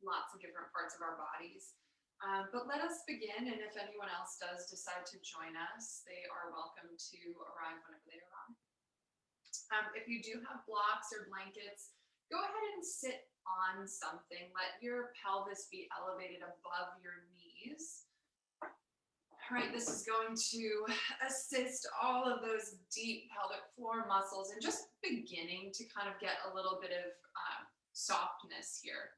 lots of different parts of our bodies. But let us begin, and if anyone else does decide to join us, they are welcome to arrive whenever they arrive. If you do have blocks or blankets, go ahead and sit on something. Let your pelvis be elevated above your knees. All right, this is going to assist all of those deep pelvic floor muscles and just beginning to kind of get a little bit of softness here.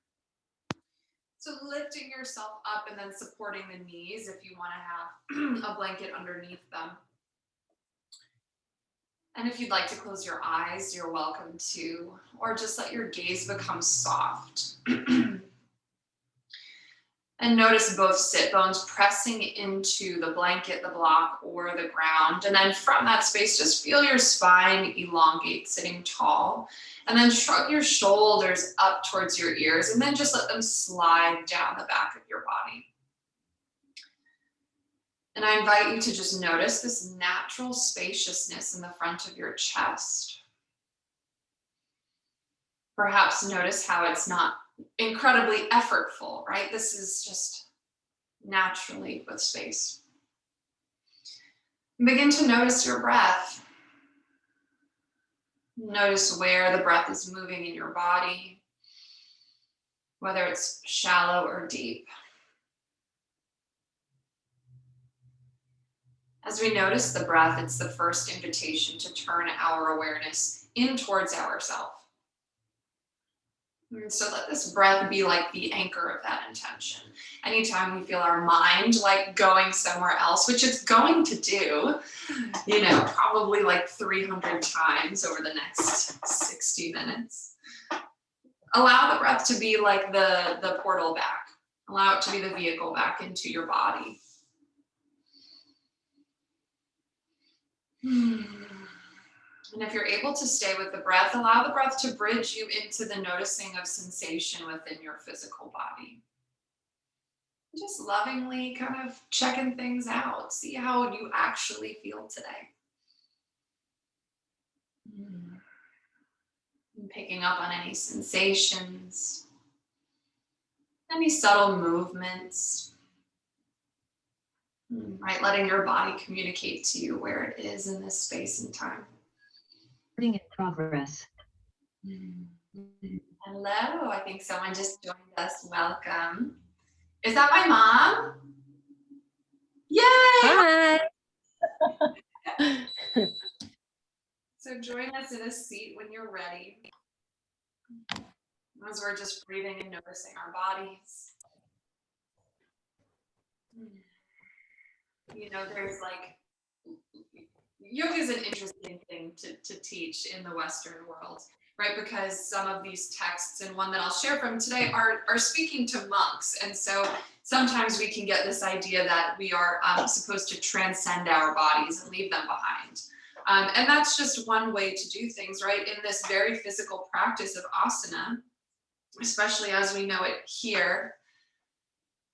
So lifting yourself up and then supporting the knees if you want to have a blanket underneath them. And if you'd like to close your eyes, you're welcome to, or just let your gaze become soft. And notice both sit bones pressing into the blanket, the block, or the ground. And then from that space, just feel your spine elongate, sitting tall. And then shrug your shoulders up towards your ears, and then just let them slide down the back of your body. And I invite you to just notice this natural spaciousness in the front of your chest. Perhaps notice how it's not incredibly effortful, right? This is just naturally with space. Begin to notice your breath. Notice where the breath is moving in your body, whether it's shallow or deep. As we notice the breath, it's the first invitation to turn our awareness in towards ourselves. And so let this breath be like the anchor of that intention. Anytime we feel our mind like going somewhere else, which it's going to do, probably like 300 times over the next 60 minutes, allow the breath to be like the portal back. Allow it to be the vehicle back into your body. And if you're able to stay with the breath, allow the breath to bridge you into the noticing of sensation within your physical body. Just lovingly kind of checking things out. See how you actually feel today. And picking up on any sensations, any subtle movements. Right, letting your body communicate to you where it is in this space and time. In progress. Hello, I think someone just joined us. Welcome. Is that my mom? Yay! Hi. So join us in a seat when you're ready. As we're just breathing and noticing our bodies. There's yoga is an interesting thing to teach in the Western world, right? Because some of these texts, and one that I'll share from today, are speaking to monks. And so sometimes we can get this idea that we are supposed to transcend our bodies and leave them behind. And that's just one way to do things, right? In this very physical practice of asana, especially as we know it here,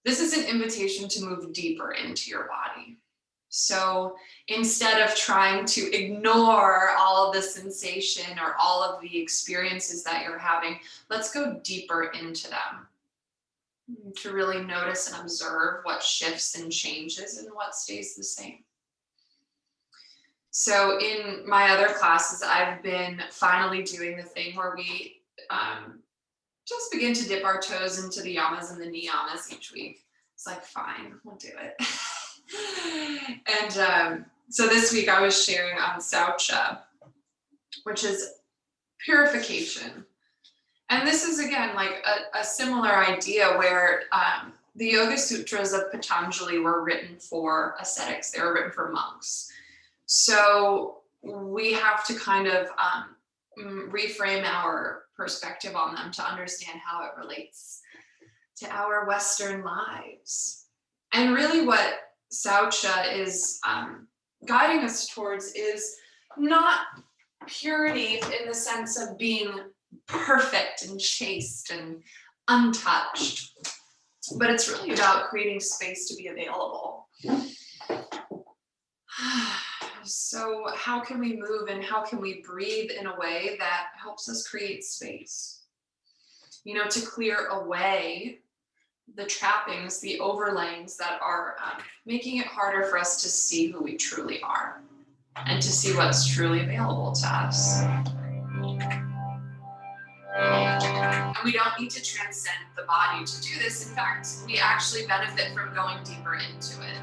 this is an invitation to move deeper into your body. So instead of trying to ignore all of the sensation or all of the experiences that you're having, let's go deeper into them to really notice and observe what shifts and changes and what stays the same. So in my other classes, I've been finally doing the thing where we just begin to dip our toes into the yamas and the niyamas each week. It's like, fine, we'll do it. And so this week I was sharing on saucha, which is purification. And this is, again, like a similar idea where the Yoga Sutras of Patanjali were written for ascetics. They were written for monks. So we have to kind of reframe our perspective on them to understand how it relates to our Western lives. And really what saucha is guiding us towards is not purity in the sense of being perfect and chaste and untouched, but it's really about creating space to be available. So how can we move and how can we breathe in a way that helps us create space? To clear away the trappings, the overlayings that are making it harder for us to see who we truly are and to see what's truly available to us. And we don't need to transcend the body to do this. In fact, we actually benefit from going deeper into it.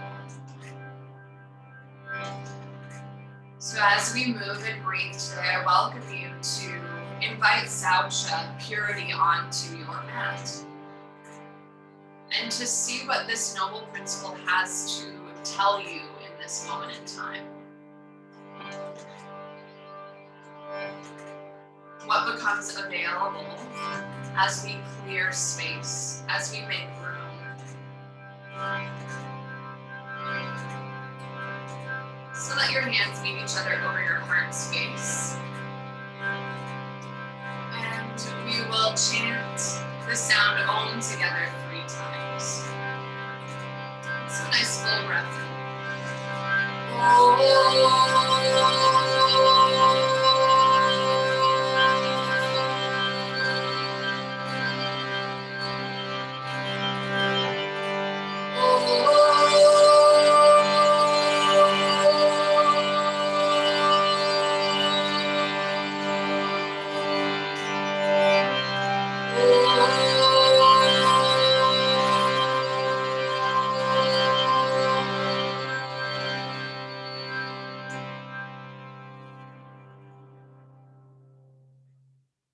So as we move and breathe today, I welcome you to invite Saucha, purity, onto your mat. And to see what this noble principle has to tell you in this moment in time. What becomes available as we clear space, as we make room. So let your hands meet each other over your heart space. And we will chant the sound Om together 3 times. So nice full breath.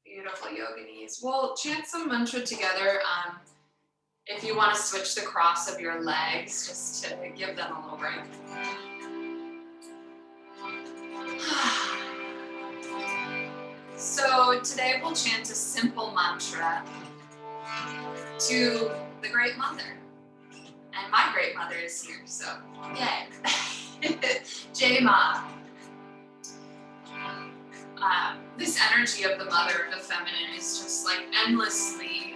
Beautiful yoginis. We'll chant some mantra together. If you want to switch the cross of your legs, just to give them a little break. So today we'll chant a simple mantra to the Great Mother. And my Great Mother is here, so yay. Jai Ma. This energy of the mother, the feminine, is just like endlessly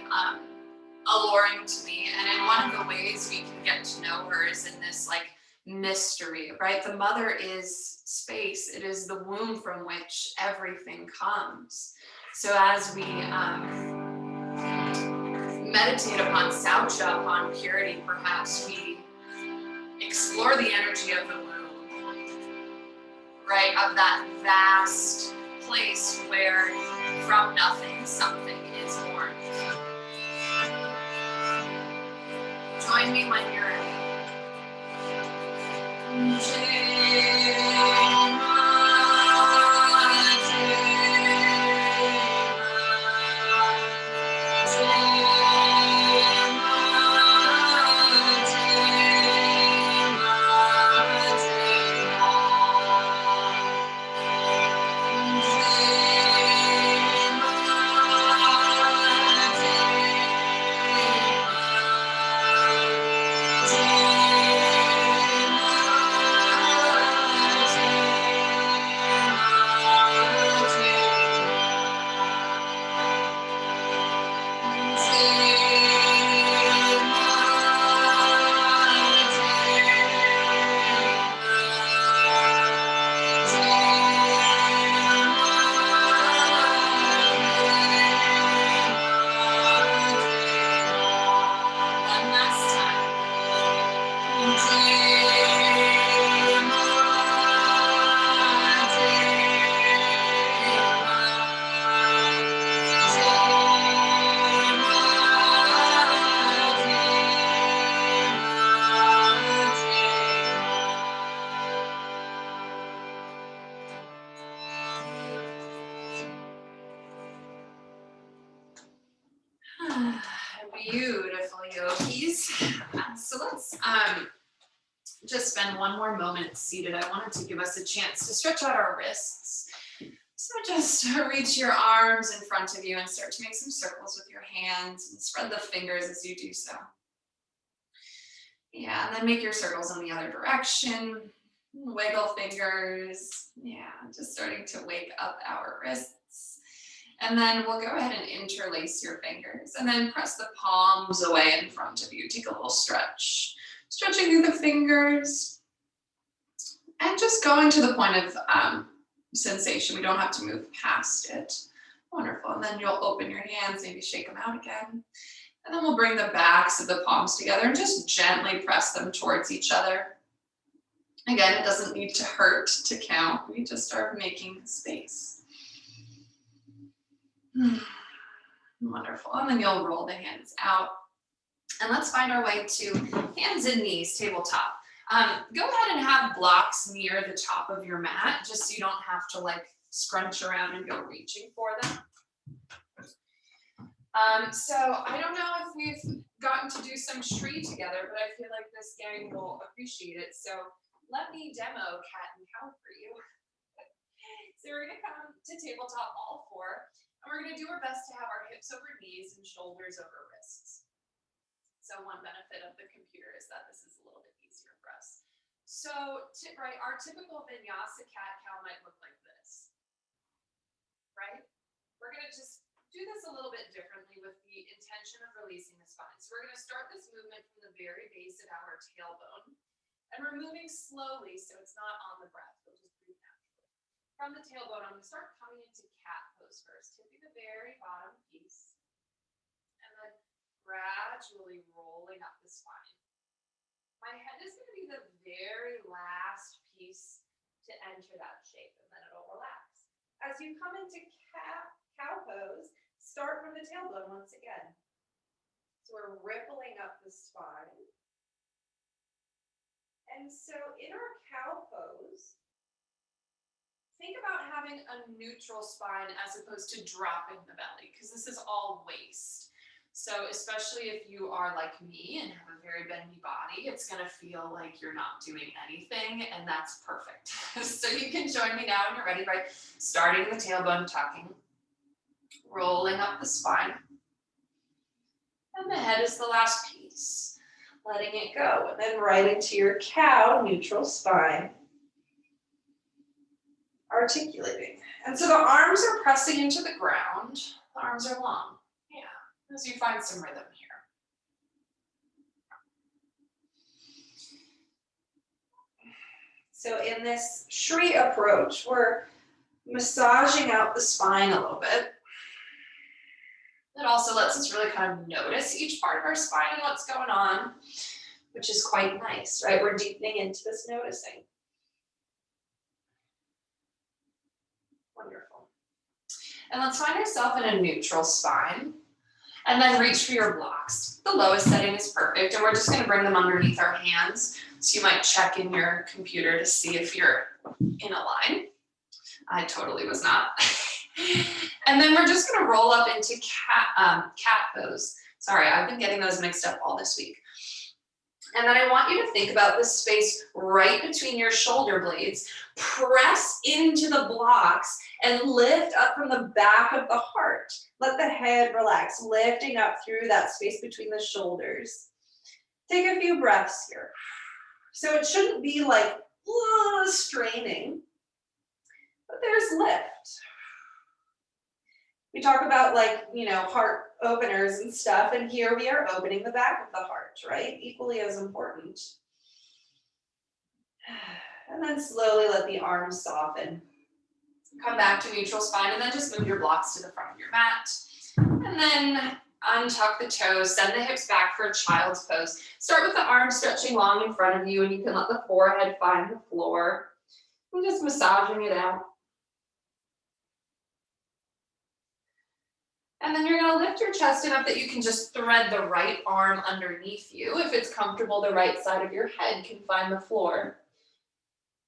alluring to me. And in one of the ways we can get to know her is in this like mystery, right? The mother is space. It is the womb from which everything comes. So as we meditate upon Saucha, upon purity, perhaps we explore the energy of the womb, right? Of that vast place where from nothing something is born. Join me when you're ready. Beautiful yogis. So let's just spend one more moment seated. I wanted to give us a chance to stretch out our wrists. So just reach your arms in front of you and start to make some circles with your hands and spread the fingers as you do so. Yeah, and then make your circles in the other direction. Wiggle fingers. Yeah, just starting to wake up our wrists. And then we'll go ahead and interlace your fingers and then press the palms away in front of you. Take a little stretch. Stretching through the fingers. And just going to the point of sensation. We don't have to move past it. Wonderful. And then you'll open your hands, maybe shake them out again. And then we'll bring the backs of the palms together and just gently press them towards each other. Again, it doesn't need to hurt to count. We just are making space. Wonderful. And then you'll roll the hands out. And let's find our way to hands and knees, tabletop. Go ahead and have blocks near the top of your mat, just so you don't have to like scrunch around and go reaching for them. So I don't know if we've gotten to do some tree together, but I feel like this gang will appreciate it. So let me demo cat and cow for you. So we're gonna come to tabletop all four, and we're gonna do our best to have our hips over knees and shoulders over wrists. So one benefit of the computer is that this is a little bit easier for us. So, right, our typical vinyasa cat-cow might look like this, right? We're gonna just do this a little bit differently with the intention of releasing the spine. So we're gonna start this movement from the very base of our tailbone, and we're moving slowly so it's not on the breath. We'll just breathe naturally. From the tailbone, I'm gonna start coming into cat pose first, tipping the very bottom piece, and then gradually rolling up the spine. My head is going to be the very last piece to enter that shape, and then it'll relax. As you come into cow pose, start from the tailbone once again. So we're rippling up the spine. And so in our cow pose, think about having a neutral spine as opposed to dropping the belly, because this is all waist. So especially if you are like me and have a very bendy body, it's gonna feel like you're not doing anything, and that's perfect. So you can join me now when you're ready, right? Starting the tailbone tucking, rolling up the spine. And the head is the last piece, letting it go. And then right into your cow, neutral spine. Articulating. And so the arms are pressing into the ground. The arms are long. As you find some rhythm here. So in this Shri approach, we're massaging out the spine a little bit. It also lets us really kind of notice each part of our spine and what's going on, which is quite nice, right? We're deepening into this noticing. Wonderful. And let's find ourselves in a neutral spine. And then reach for your blocks. The lowest setting is perfect, and we're just gonna bring them underneath our hands. So you might check in your computer to see if you're in a line. I totally was not. And then we're just gonna roll up into cat pose. Sorry, I've been getting those mixed up all this week. And then I want you to think about the space right between your shoulder blades. Press into the blocks and lift up from the back of the heart. Let the head relax, lifting up through that space between the shoulders. Take a few breaths here. So it shouldn't be like straining, but there's lift. We talk about like, heart openers and stuff, and here we are opening the back of the heart, right? Equally as important. And then slowly let the arms soften. Come back to neutral spine, and then just move your blocks to the front of your mat. And then untuck the toes, send the hips back for a child's pose. Start with the arms stretching long in front of you, and you can let the forehead find the floor. And just massaging it out. And then you're gonna lift your chest enough that you can just thread the right arm underneath you. If it's comfortable, the right side of your head can find the floor.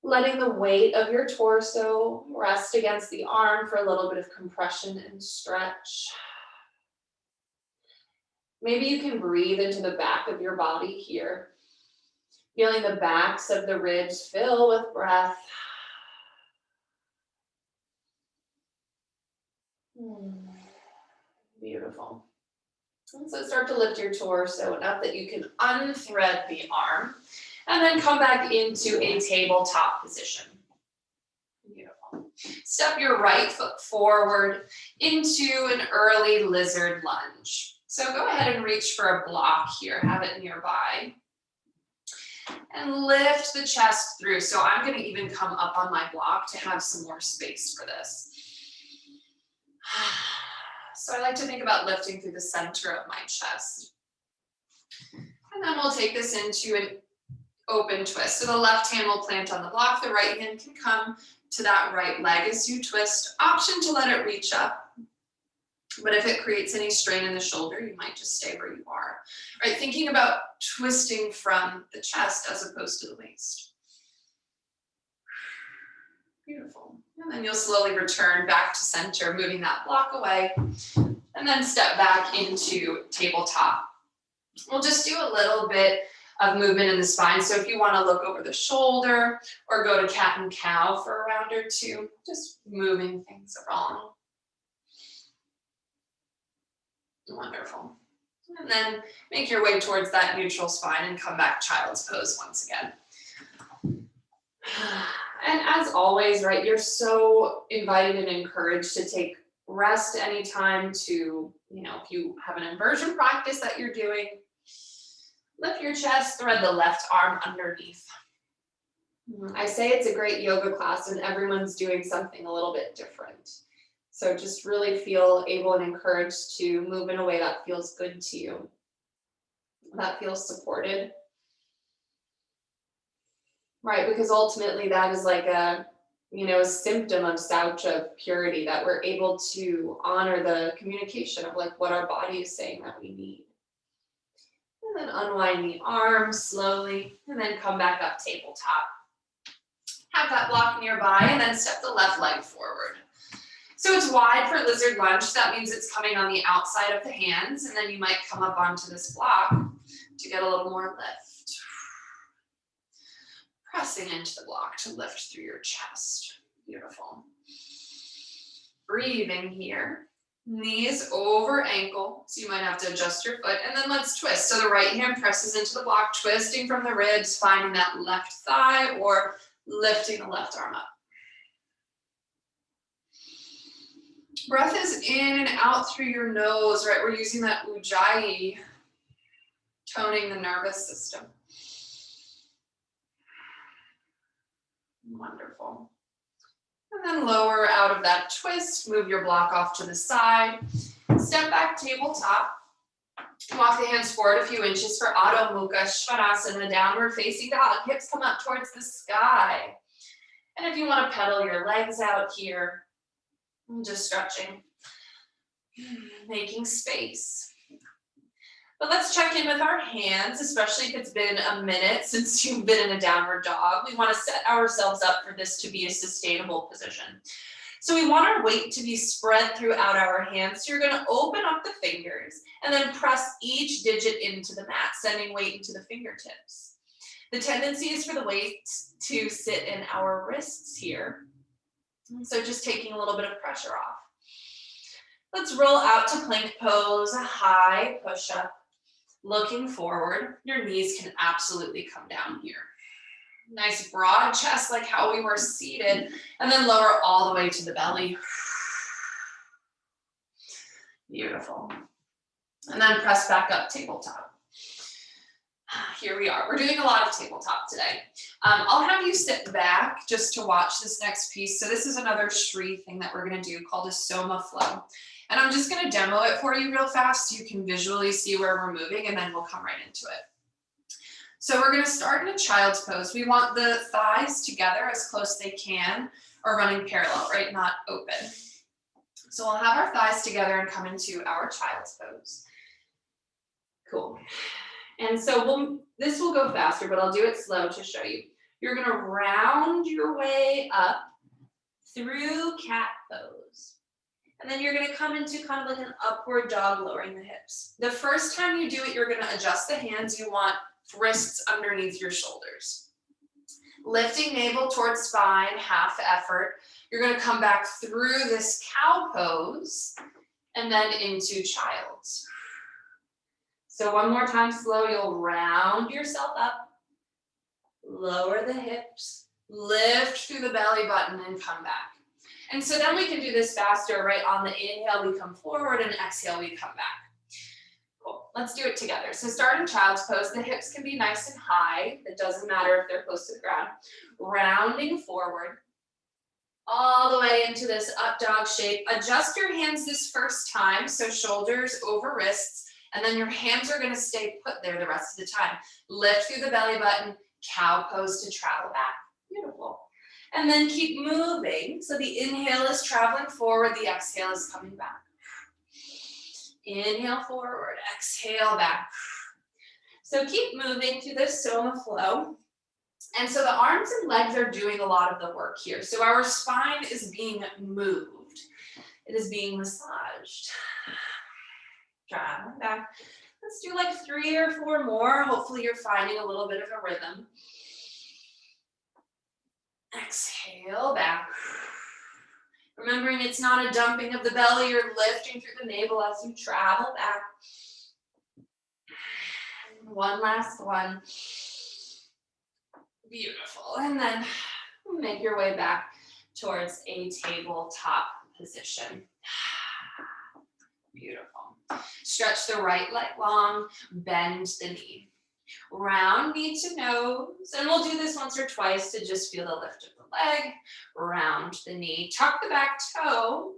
Letting the weight of your torso rest against the arm for a little bit of compression and stretch. Maybe you can breathe into the back of your body here. Feeling the backs of the ribs fill with breath. Beautiful. And so start to lift your torso enough that you can unthread the arm and then come back into a tabletop position. Beautiful. Step your right foot forward into an early lizard lunge. So go ahead and reach for a block here, have it nearby. And lift the chest through. So I'm going to even come up on my block to have some more space for this. So I like to think about lifting through the center of my chest. And then we'll take this into an open twist. So the left hand will plant on the block, the right hand can come to that right leg as you twist. Option to let it reach up. But if it creates any strain in the shoulder, you might just stay where you are. Right, thinking about twisting from the chest as opposed to the waist. Beautiful. And then you'll slowly return back to center, moving that block away, and then step back into tabletop. We'll just do a little bit of movement in the spine. So if you want to look over the shoulder or go to cat and cow for a round or two, just moving things along. Wonderful. And then make your way towards that neutral spine and come back child's pose once again. And as always, right, you're so invited and encouraged to take rest anytime to, if you have an inversion practice that you're doing, lift your chest, thread the left arm underneath. I say it's a great yoga class and everyone's doing something a little bit different. So just really feel able and encouraged to move in a way that feels good to you, that feels supported. Right, because ultimately that is like a symptom of saucha purity, that we're able to honor the communication of like what our body is saying that we need. And then unwind the arms slowly, and then come back up tabletop. Have that block nearby, and then step the left leg forward. So it's wide for lizard lunge. That means it's coming on the outside of the hands, and then you might come up onto this block to get a little more lift. Pressing into the block to lift through your chest. Beautiful. Breathing here. Knees over ankle, so you might have to adjust your foot, and then let's twist. So the right hand presses into the block, twisting from the ribs, finding that left thigh, or lifting the left arm up. Breath is in and out through your nose, right? We're using that ujjayi, toning the nervous system. Wonderful. And then lower out of that twist, move your block off to the side, step back tabletop, walk the hands forward a few inches for Adho Mukha Svanasana, downward facing dog, hips come up towards the sky. And if you want to pedal your legs out here, just stretching, making space. But let's check in with our hands, especially if it's been a minute since you've been in a downward dog. We want to set ourselves up for this to be a sustainable position. So we want our weight to be spread throughout our hands. So you're going to open up the fingers and then press each digit into the mat, sending weight into the fingertips. The tendency is for the weight to sit in our wrists here. So just taking a little bit of pressure off. Let's roll out to plank pose, a high push-up. Looking forward, your knees can absolutely come down here. Nice broad chest like how we were seated, and then lower all the way to the belly. Beautiful. And then press back up tabletop. Here we are. We're doing a lot of tabletop today. I'll have you sit back just to watch this next piece. So this is another Shri thing that we're going to do called a Soma flow. And I'm just going to demo it for you real fast so you can visually see where we're moving, and then we'll come right into it. So we're going to start in a child's pose. We want the thighs together as close as they can, or running parallel, right? Not open. So we'll have our thighs together and come into our child's pose. Cool. And so this will go faster, but I'll do it slow to show you. You're going to round your way up through cat pose. And then you're going to come into kind of like an upward dog, lowering the hips. The first time you do it, you're going to adjust the hands. You want wrists underneath your shoulders. Lifting navel towards spine, half effort. You're going to come back through this cow pose and then into child's. So one more time slow, you'll round yourself up, lower the hips, lift through the belly button and come back. And so then we can do this faster, right? On the inhale, we come forward, and exhale, we come back. Cool, let's do it together. So start in child's pose. The hips can be nice and high. It doesn't matter if they're close to the ground. Rounding forward. all the way into this up dog shape. Adjust your hands this first time, so shoulders over wrists, and then your hands are gonna stay put there the rest of the time. Lift through the belly button, cow pose to travel back. Beautiful. And then keep moving. So the inhale is traveling forward, the exhale is coming back. Inhale forward, exhale back. So keep moving through this soma flow. And so the arms and legs are doing a lot of the work here. So our spine is being moved. It is being massaged. Traveling back. Let's do like 3 or 4 more. Hopefully you're finding a little bit of a rhythm. Exhale back. Remembering it's not a dumping of the belly, you're lifting through the navel as you travel back. One last one. Beautiful. And then make your way back towards a tabletop position. Beautiful. Stretch the right leg long, bend the knee. Round knee to nose, and we'll do this once or twice to just feel the lift of the leg. Round the knee, tuck the back toe,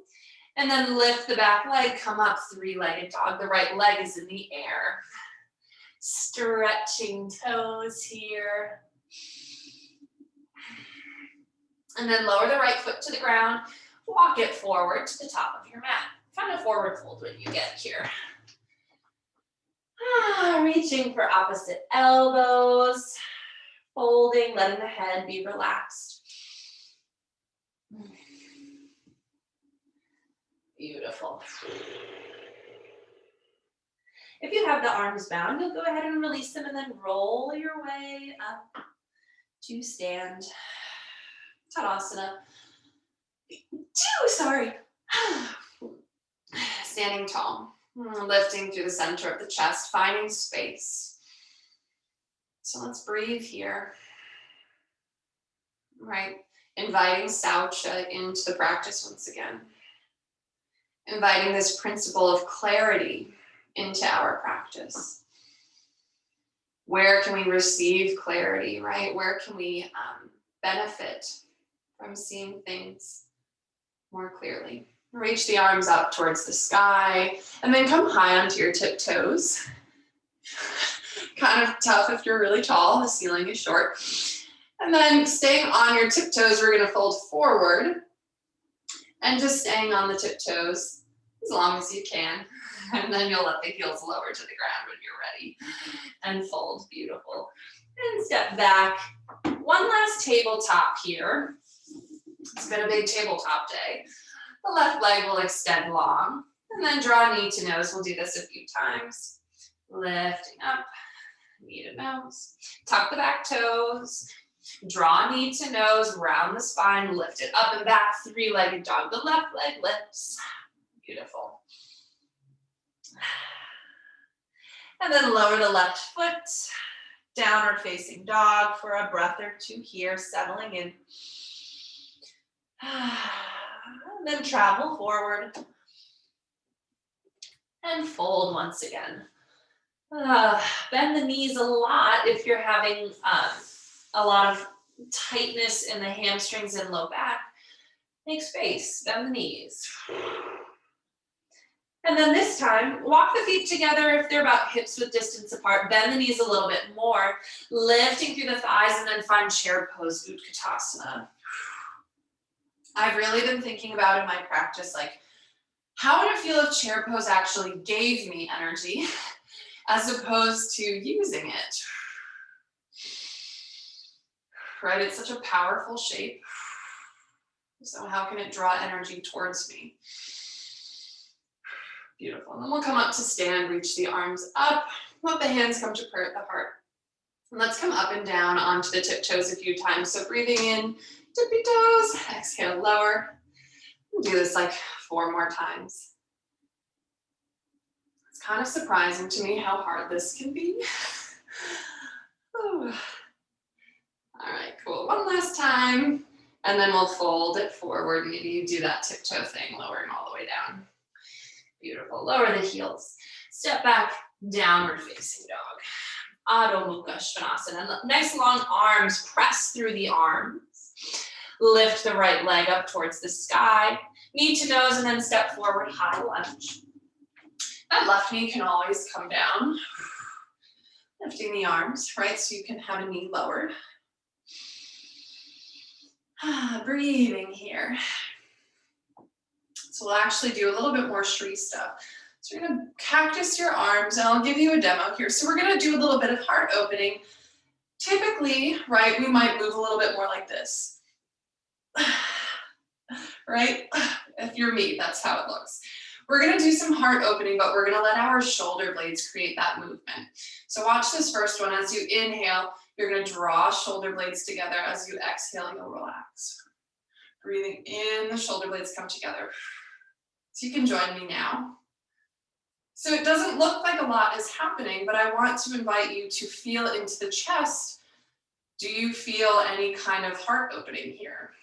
and then lift the back leg, come up, 3-legged dog. The right leg is in the air. Stretching toes here. And then lower the right foot to the ground, walk it forward to the top of your mat. Find a forward fold when you get here. Reaching for opposite elbows, folding, letting the head be relaxed. Beautiful. If you have the arms bound, you'll go ahead and release them and then roll your way up to stand. Tadasana. Standing tall. Lifting through the center of the chest, finding space. So let's breathe here. Right, inviting Saucha into the practice once again. Inviting this principle of clarity into our practice. Where can we receive clarity, right? Where can we benefit from seeing things more clearly? Reach the arms up towards the sky and then come high onto your tiptoes. Kind of tough if you're really tall, the ceiling is short. And then staying on your tiptoes, we're gonna fold forward and just staying on the tiptoes as long as you can. And then you'll let the heels lower to the ground when you're ready. And fold, beautiful. And step back. One last tabletop here. It's been a big tabletop day. The left leg will extend long, and then draw knee to nose. We'll do this a few times. Lifting up, knee to nose. Tuck the back toes. Draw knee to nose, round the spine, lift it up and back, 3-legged dog. The left leg lifts. Beautiful. And then lower the left foot. Downward facing dog for a breath or 2 here, settling in. And then travel forward and fold once again. Bend the knees a lot if you're having a lot of tightness in the hamstrings and low back. Make space, bend the knees. And then this time, walk the feet together if they're about hips width distance apart. Bend the knees a little bit more, lifting through the thighs, and then find chair pose, Utkatasana. I've really been thinking about in my practice, like, how would it feel if chair pose actually gave me energy as opposed to using it? Right, it's such a powerful shape. So how can it draw energy towards me? Beautiful. And then we'll come up to stand, reach the arms up, let the hands come to prayer at the heart. And let's come up and down onto the tiptoes a few times. So breathing in, tippy toes, exhale, lower. We'll do this like 4 more times. It's kind of surprising to me how hard this can be. All right, cool. One last time, and then we'll fold it forward. Maybe you do that tiptoe thing, lowering all the way down. Beautiful. Lower the heels. Step back, downward facing dog. Adho Mukha Svanasana. Nice long arms, press through the arms. Lift the right leg up towards the sky, knee to nose, and then step forward, high lunge. That left knee can always come down. Lifting the arms, right? So you can have a knee lowered. Breathing here. So we'll actually do a little bit more Shri stuff. So you're gonna cactus your arms, and I'll give you a demo here. So we're gonna do a little bit of heart opening. Typically, right, we might move a little bit more like this. Right? If you're me, that's how it looks. We're gonna do some heart opening, but we're gonna let our shoulder blades create that movement. So watch this first one. As you inhale, you're gonna draw shoulder blades together. As you exhale, you'll relax. Breathing in, the shoulder blades come together. So you can join me now. So it doesn't look like a lot is happening, but I want to invite you to feel into the chest. Do you feel any kind of heart opening here?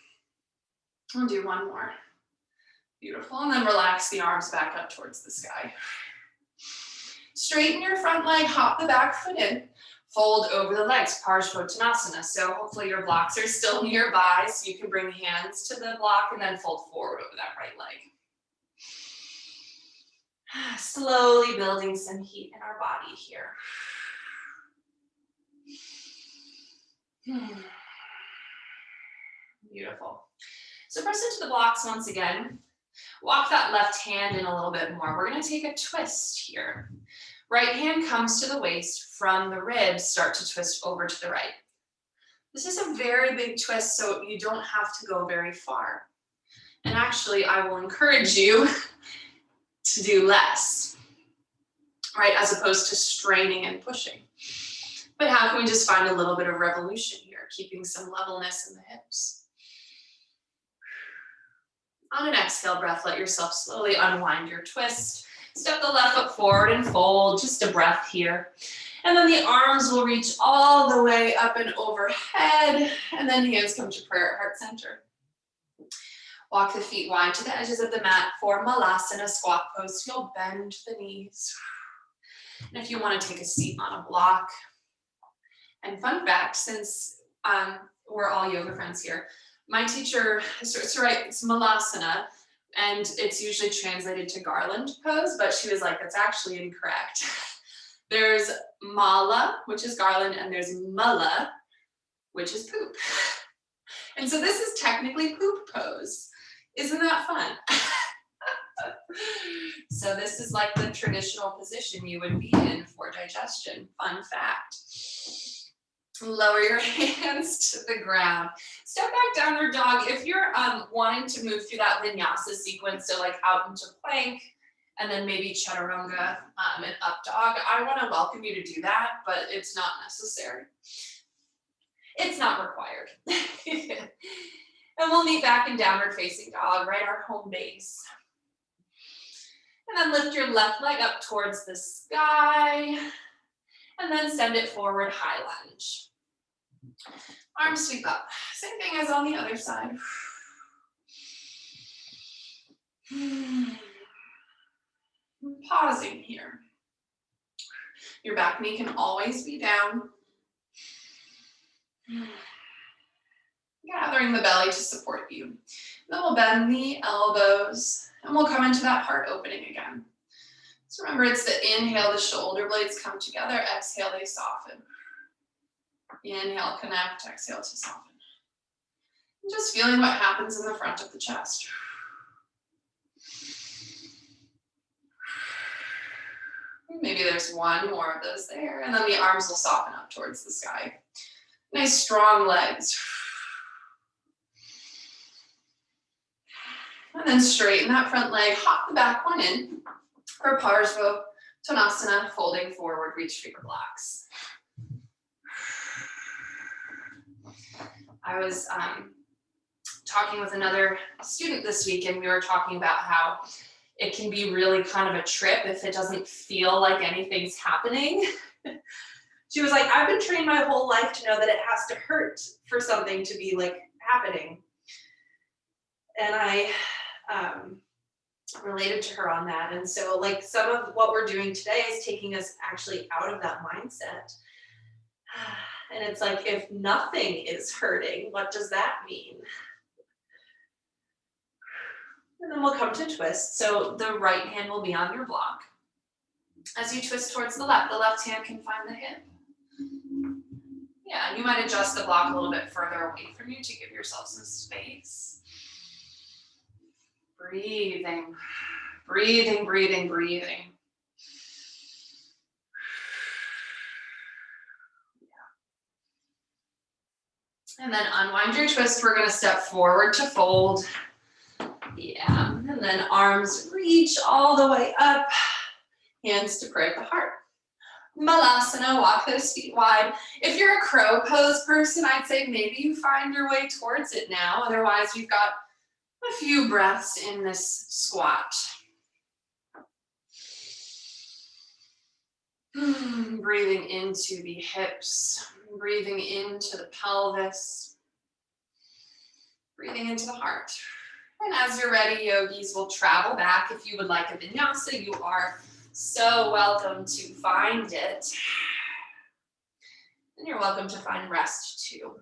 I'll do one more. Beautiful, and then relax the arms back up towards the sky. Straighten your front leg, hop the back foot in, fold over the legs, Parsvottanasana. So hopefully your blocks are still nearby, so you can bring hands to the block and then fold forward over that right leg. Slowly building some heat in our body here. Beautiful. So press into the blocks once again. Walk that left hand in a little bit more. We're going to take a twist here. Right hand comes to the waist, from the ribs, start to twist over to the right. This is a very big twist, so you don't have to go very far. And actually, I will encourage you to do less, right, as opposed to straining and pushing. But how can we just find a little bit of revolution here, keeping some levelness in the hips? On an exhale breath, let yourself slowly unwind your twist. Step the left foot forward and fold, just a breath here. And then the arms will reach all the way up and overhead, and then hands come to prayer at heart center. Walk the feet wide to the edges of the mat for Malasana squat pose. You'll bend the knees. And if you want to take a seat on a block. And fun fact, since we're all yoga friends here, my teacher, it's right, it's Malasana, and it's usually translated to garland pose, but she was like, that's actually incorrect. There's mala, which is garland, and there's mala, which is poop. And so this is technically poop pose. Isn't that fun? So this is like the traditional position you would be in for digestion. Fun fact. Lower your hands to the ground. Step back, downward dog. If you're wanting to move through that vinyasa sequence, so like out into plank, and then maybe chaturanga and up dog, I want to welcome you to do that, but it's not necessary. It's not required. And we'll meet back in downward facing dog, right, our home base. And then lift your left leg up towards the sky, and then send it forward, high lunge. Arms sweep up. Same thing as on the other side. Pausing here. Your back knee can always be down. Gathering the belly to support you. Then we'll bend the elbows, and we'll come into that heart opening again. So remember, it's the inhale, the shoulder blades come together. Exhale, they soften. Inhale, connect. Exhale to soften. And just feeling what happens in the front of the chest. Maybe there's one more of those there, and then the arms will soften up towards the sky. Nice strong legs. And then straighten that front leg, hop the back one in for Parsvottanasana, folding forward, reach for your blocks. I was talking with another student this week, and we were talking about how it can be really kind of a trip if it doesn't feel like anything's happening. She was like, I've been trained my whole life to know that it has to hurt for something to be like happening. And I related to her on that. And so like some of what we're doing today is taking us actually out of that mindset. And it's like, if nothing is hurting, what does that mean? And then we'll come to twist. So the right hand will be on your block. As you twist towards the left hand can find the hip. Yeah, and you might adjust the block a little bit further away from you to give yourself some space. Breathing, breathing, breathing, breathing. And then unwind your twist. We're going to step forward to fold. Yeah, and then arms reach all the way up. Hands to pray at the heart. Malasana, walk those feet wide. If you're a crow pose person, I'd say maybe you find your way towards it now. Otherwise, you've got a few breaths in this squat. Breathing into the hips, breathing into the pelvis, breathing into the heart. And as you're ready, yogis will travel back. If you would like a vinyasa, you are so welcome to find it. And you're welcome to find rest too.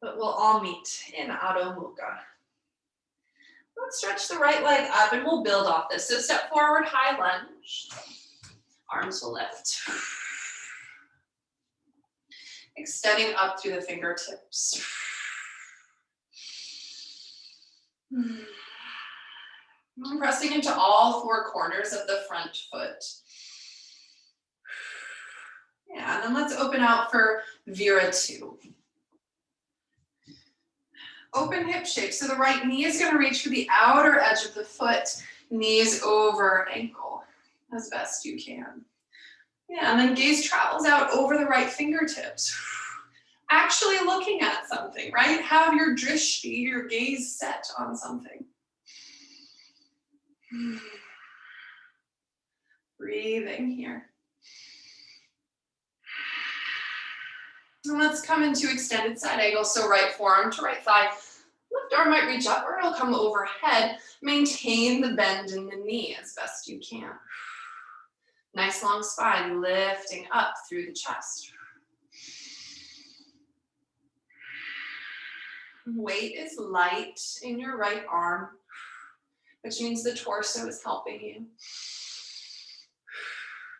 But we'll all meet in Adho Mukha. Let's stretch the right leg up and we'll build off this. So step forward, high lunge. Arms will lift. Extending up through the fingertips. And pressing into all four corners of the front foot. Yeah, and then let's open out for Vira 2. Open hip shape. So the right knee is going to reach for the outer edge of the foot, knees over ankle as best you can. Yeah, and then gaze travels out over the right fingertips. Actually looking at something, right? Have your drishti, your gaze set on something. Breathing here. And let's come into extended side angle. So right forearm to right thigh. Left arm might reach up or it'll come overhead. Maintain the bend in the knee as best you can. Nice long spine, lifting up through the chest. Weight is light in your right arm, which means the torso is helping you.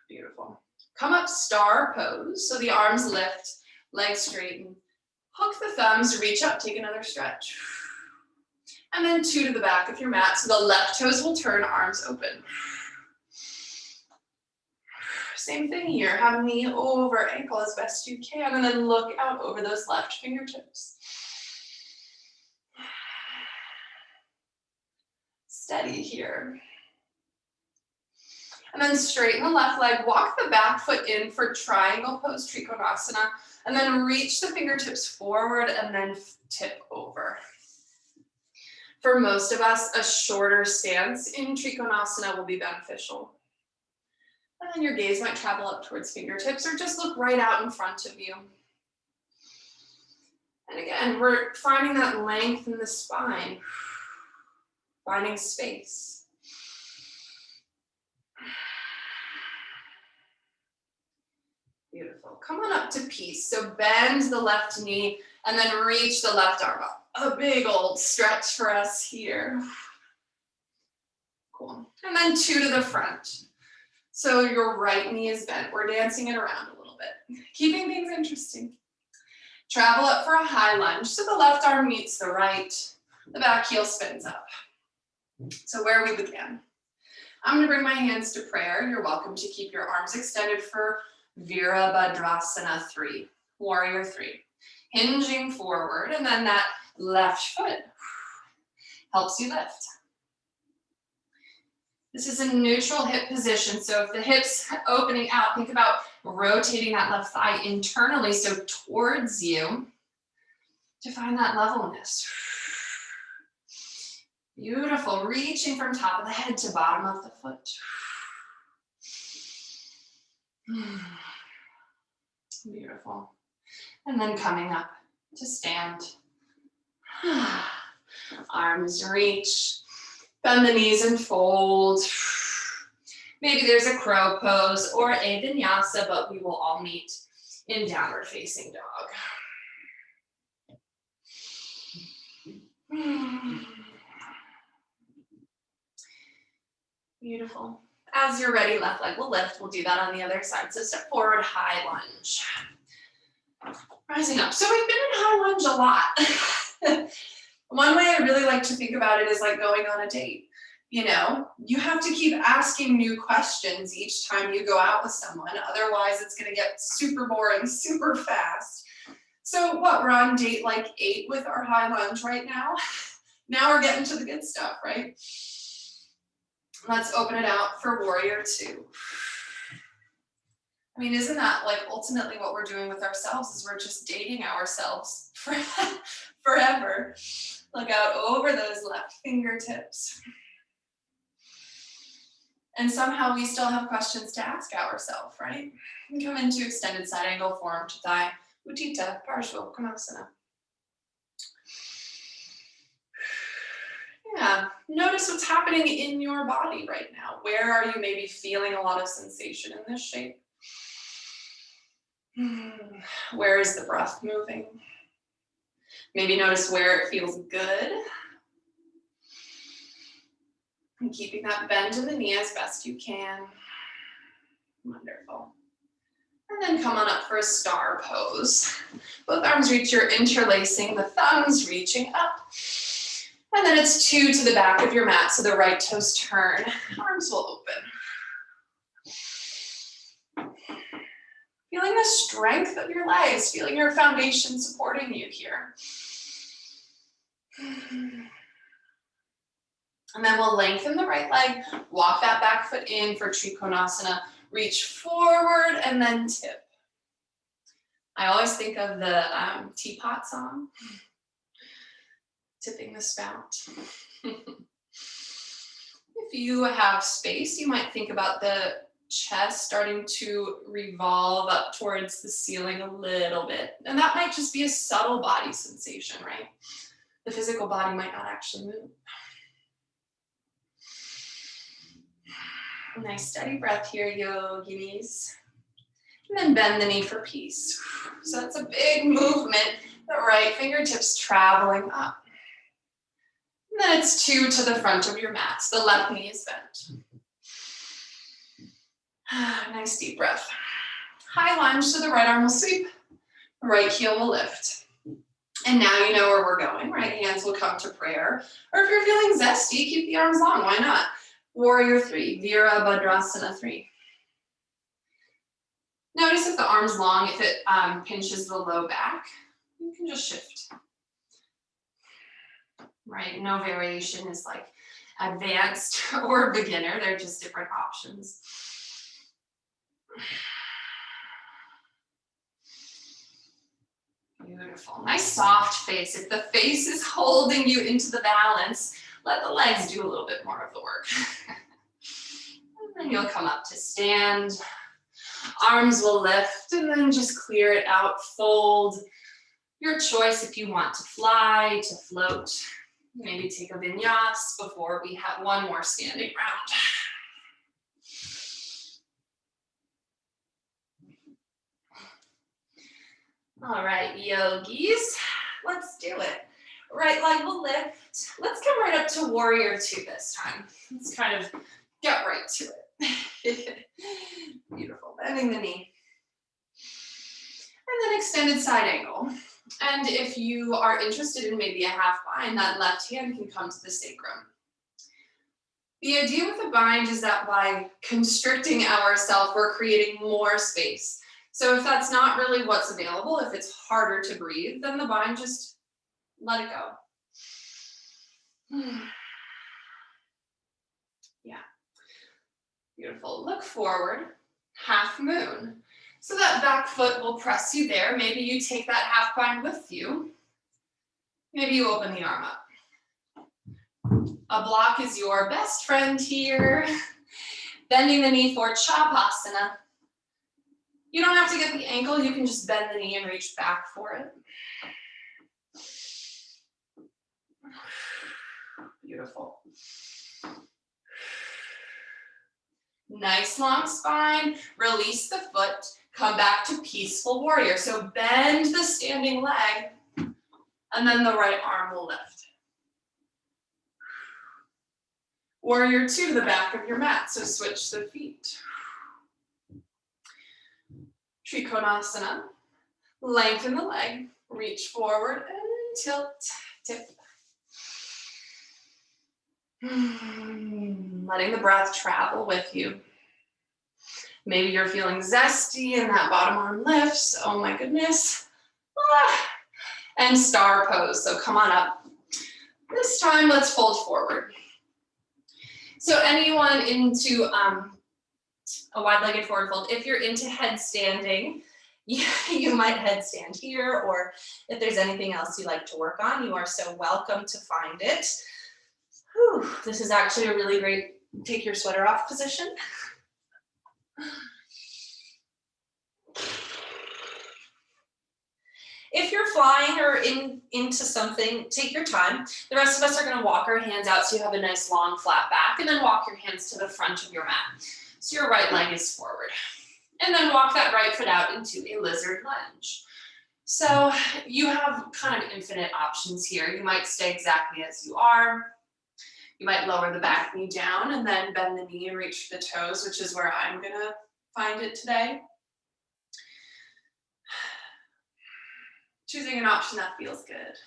Beautiful. Come up star pose. So the arms lift, legs straighten. Hook the thumbs, reach up, take another stretch. And then 2 to the back of your mat. So the left toes will turn, arms open. Same thing here. Have knee over ankle as best you can. And then look out over those left fingertips. Steady here. And then straighten the left leg, walk the back foot in for triangle pose, Trikonasana, and then reach the fingertips forward and then tip over. For most of us, a shorter stance in Trikonasana will be beneficial. And then your gaze might travel up towards fingertips or just look right out in front of you. And again, we're finding that length in the spine, finding space. Beautiful. Come on up to peace. So bend the left knee and then reach the left arm up. A big old stretch for us here. Cool. And then 2 to the front. So your right knee is bent. We're dancing it around a little bit, keeping things interesting. Travel up for a high lunge. So the left arm meets the right. The back heel spins up. So where we began. I'm going to bring my hands to prayer. You're welcome to keep your arms extended for Virabhadrasana 3, Warrior 3. Hinging forward, and then that left foot helps you lift. This is a neutral hip position, so if the hips opening out, think about rotating that left thigh internally, so towards you, to find that levelness. Beautiful, reaching from top of the head to bottom of the foot. Beautiful. And then coming up to stand. Arms reach. Bend the knees and fold. Maybe there's a crow pose or a vinyasa, but we will all meet in downward facing dog. Beautiful. As you're ready, left leg will lift. We'll do that on the other side. So step forward, high lunge. Rising up. So we've been in high lunge a lot. One way I really like to think about it is like going on a date. You know, you have to keep asking new questions each time you go out with someone. Otherwise, it's going to get super boring super fast. So what, we're on date like 8 with our high lunge right now. Now we're getting to the good stuff, right? Let's open it out for warrior 2. I mean, isn't that like ultimately what we're doing with ourselves is we're just dating ourselves forever. Look out over those left fingertips. And somehow we still have questions to ask ourselves, right? And come into extended side angle, forearm to thigh, Utthita Parshva Konasana. Yeah, notice what's happening in your body right now. Where are you maybe feeling a lot of sensation in this shape? Where is the breath moving? Maybe notice where it feels good. And keeping that bend in the knee as best you can. Wonderful. And then come on up for a star pose. Both arms reach, you're interlacing, the thumbs reaching up. And then it's 2 to the back of your mat, so the right toes turn, arms will open. Feeling the strength of your legs, feeling your foundation supporting you here. And then we'll lengthen the right leg, walk that back foot in for Trikonasana, reach forward and then tip. I always think of the teapot song, tipping the spout. If you have space, you might think about the chest starting to revolve up towards the ceiling a little bit. And that might just be a subtle body sensation, right? The physical body might not actually move. Nice steady breath here, yoginis. And then bend the knee for peace. So that's a big movement. The right fingertips traveling up. And then it's 2 to the front of your mat. So the left knee is bent. Nice deep breath. High lunge, so the right arm will sweep. The right heel will lift. And now you know where we're going. Right hands will come to prayer. Or if you're feeling zesty, keep the arms long. Why not? Warrior 3, Virabhadrasana 3. Notice if the arm's long, if it pinches the low back, you can just shift. Right, no variation is like advanced or beginner, they're just different options. Beautiful, nice soft face. If the face is holding you into the balance, let the legs do a little bit more of the work. And then you'll come up to stand. Arms will lift and then just clear it out, fold. Your choice if you want to fly, to float. Maybe take a vinyasa before we have one more standing round. All right, yogis, let's do it. Right leg will lift. Let's come right up to warrior 2 this time. Let's kind of get right to it. Beautiful, bending the knee. And then extended side angle. And if you are interested in maybe a half bind, that left hand can come to the sacrum. The idea with the bind is that by constricting ourselves, we're creating more space. So if that's not really what's available, if it's harder to breathe, then the bind, just let it go. Yeah, beautiful. Look forward, half moon. So that back foot will press you there. Maybe you take that half bind with you. Maybe you open the arm up. A block is your best friend here. Bending the knee for Chapasana. You don't have to get the ankle, you can just bend the knee and reach back for it. Beautiful. Nice long spine, release the foot, come back to peaceful warrior. So bend the standing leg, and then the right arm will lift. Warrior two to the back of your mat, so switch the feet. Trikonasana, lengthen the leg, reach forward and tilt, tip. Letting the breath travel with you. Maybe you're feeling zesty and that bottom arm lifts. Oh my goodness. And star pose, so come on up. This time, let's fold forward. So anyone into a wide-legged forward fold, if you're into headstanding, you might headstand here, or if there's anything else you'd like to work on, you are so welcome to find it. Whew, this is actually a really great take your sweater off position. If you're flying or into something, take your time. The rest of us are gonna walk our hands out so you have a nice long flat back, and then walk your hands to the front of your mat. So your right leg is forward. And then walk that right foot out into a lizard lunge. So you have kind of infinite options here. You might stay exactly as you are. You might lower the back knee down and then bend the knee and reach for the toes, which is where I'm gonna find it today. Choosing an option that feels good.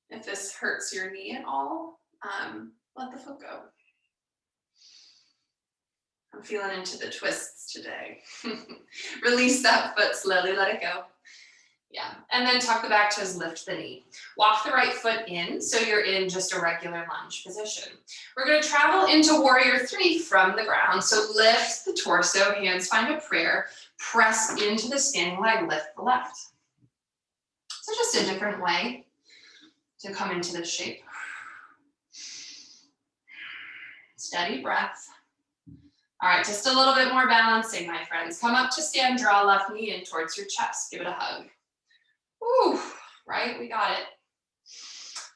If this hurts your knee at all, let the foot go. I'm feeling into the twists today. Release that foot slowly, let it go. Yeah, and then tuck the back toes, lift the knee. Walk the right foot in, so you're in just a regular lunge position. We're gonna travel into warrior three from the ground. So lift the torso, hands find a prayer, press into the standing leg, lift the left. So just a different way to come into this shape. Steady breath. All right, just a little bit more balancing, my friends. Come up to stand, draw left knee in towards your chest. Give it a hug. Ooh, right, we got it.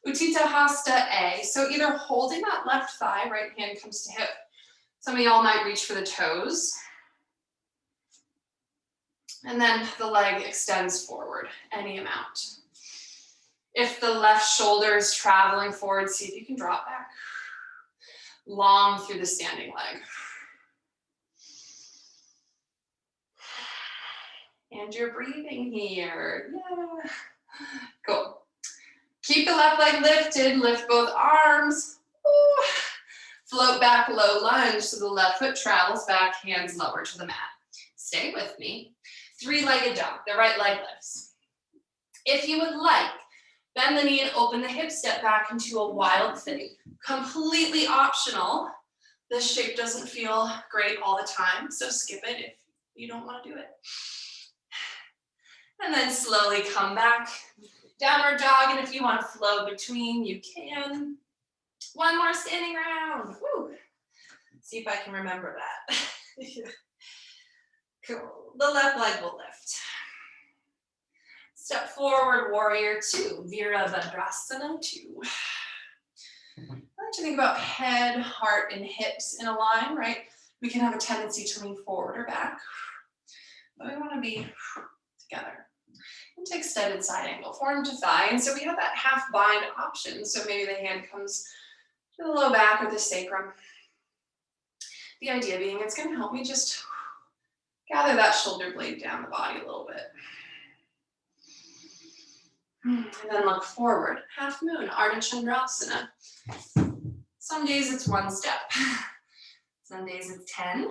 Utthita Hasta A. So either holding that left thigh, right hand comes to hip. Some of y'all might reach for the toes. And then the leg extends forward, any amount. If the left shoulder is traveling forward, see if you can drop back. Long through the standing leg. And you're breathing here. Yeah. Cool. Keep the left leg lifted, lift both arms. Ooh. Float back, low lunge, so the left foot travels back, hands lower to the mat. Stay with me. Three-legged dog, the right leg lifts. If you would like, bend the knee and open the hip, step back into a wild thing. Completely optional. This shape doesn't feel great all the time, so skip it if you don't want to do it. And then slowly come back, downward dog, and if you want to flow between, you can. One more standing round. Woo. See if I can remember that. Cool. The left leg will lift. Step forward, warrior two, Virabhadrasana two. I like to think about head, heart, and hips in a line, right? We can have a tendency to lean forward or back, but we want to be together. Into extended side angle, form to thigh, and so we have that half bind option. So maybe the hand comes to the low back or the sacrum. The idea being it's going to help me just gather that shoulder blade down the body a little bit. And then look forward, half moon, Ardha Chandrasana. Some days it's one step. Some days it's 10.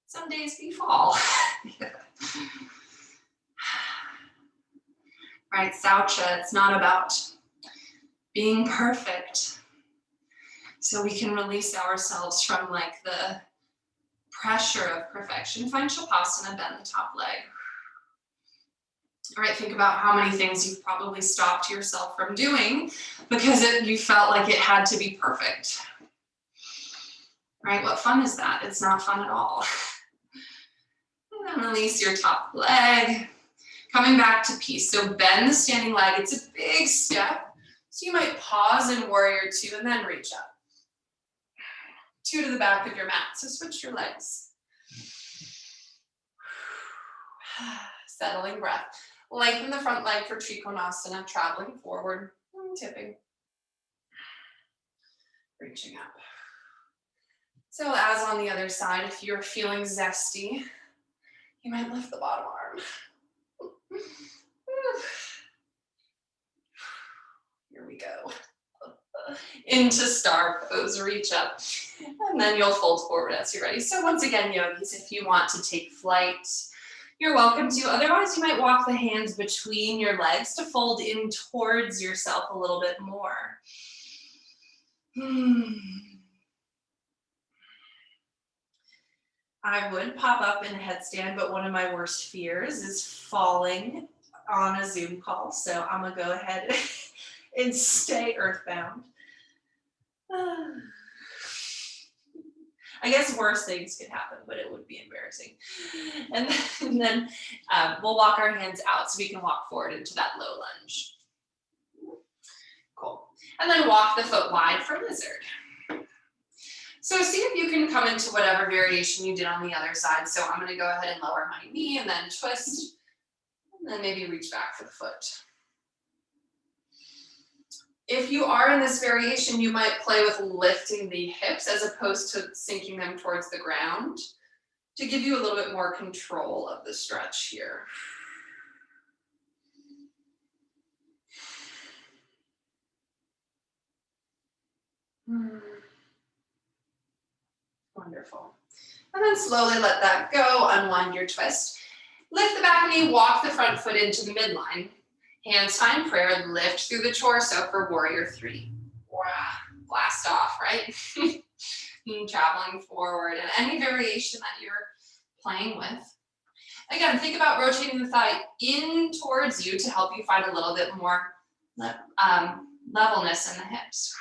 Some days we fall. Right, Saucha, it's not about being perfect. So we can release ourselves from like the pressure of perfection. Find Shavasana, bend the top leg. All right, think about how many things you've probably stopped yourself from doing because you felt like it had to be perfect. Right, what fun is that? It's not fun at all. And then release your top leg. Coming back to peace. So bend the standing leg. It's a big step. So you might pause in warrior two and then reach up. Two to the back of your mat. So switch your legs. Settling breath. Lengthen the front leg for Trikonasana, traveling forward, tipping. reaching up. So as on the other side, if you're feeling zesty, you might lift the bottom arm. Here we go. Into star pose, reach up, and then you'll fold forward as you're ready. So once again, yogis, if you want to take flight, you're welcome to. Otherwise, you might walk the hands between your legs to fold in towards yourself a little bit more. I would pop up in a headstand, but one of my worst fears is falling on a Zoom call. So I'm gonna go ahead and stay earthbound. I guess worse things could happen, but it would be embarrassing. And then we'll walk our hands out so we can walk forward into that low lunge. Cool. And then walk the foot wide for lizard. So see if you can come into whatever variation you did on the other side. So I'm going to go ahead and lower my knee and then twist, and then maybe reach back for the foot. If you are in this variation, you might play with lifting the hips as opposed to sinking them towards the ground to give you a little bit more control of the stretch here. Wonderful. And then slowly let that go, unwind your twist. Lift the back knee, walk the front foot into the midline. Hands find prayer, lift through the torso for warrior 3. Blast off, right? Traveling forward, and any variation that you're playing with. Again, think about rotating the thigh in towards you to help you find a little bit more levelness in the hips.